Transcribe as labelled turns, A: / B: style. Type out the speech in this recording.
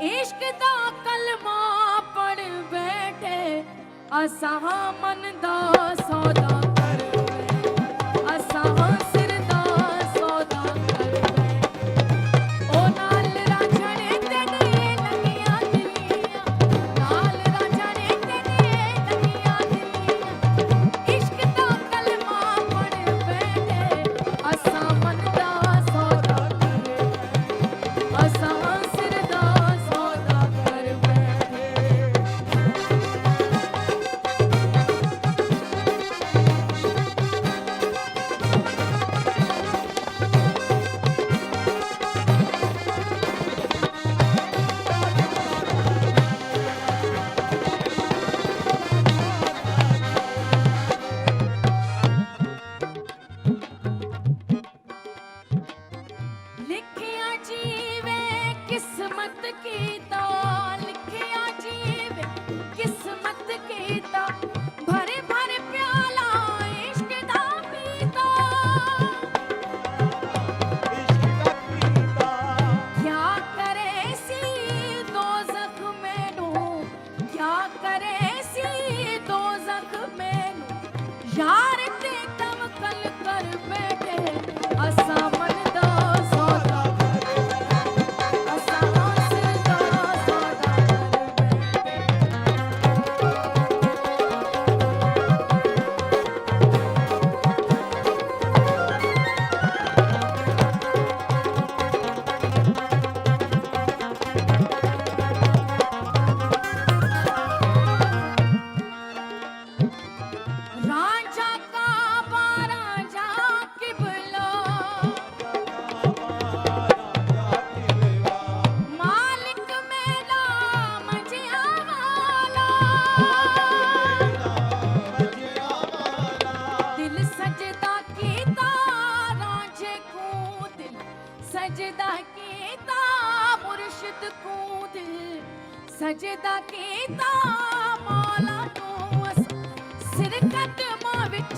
A: इश्क दा कलमा पढ़ बैठे असां मन दा सौदा कर बैठे असां सिर दा सौदा कर बैठे ओ नाल राजण तेने लगियां दिलियां नाल राजण तेने लगियां दिलियां इश्क दा कलमा पढ़ बैठे असां मन दा सौदा कर बैठे असां सिर दा सौदा कर बैठे लिखिया जीवे किस्मत कीता लिखिया जीवे किस्मत कीता भरे भरे प्याला इश्क दा पीता क्या करे सी दोज़ख मैनू क्या करे सी दोज़ख मैनू यार ते तवक्कल कर बैठे असां मन दा सौदा कर बैठे असां सिर दा सौदा कर बैठे राजा काबा राजा किबला मालिक मेला मजिया वाला दिल सजदा कीता रांझे को दिल सजदा कीता मुर्शिद को दिल सजदा कीता मौला को सिर कदमां विच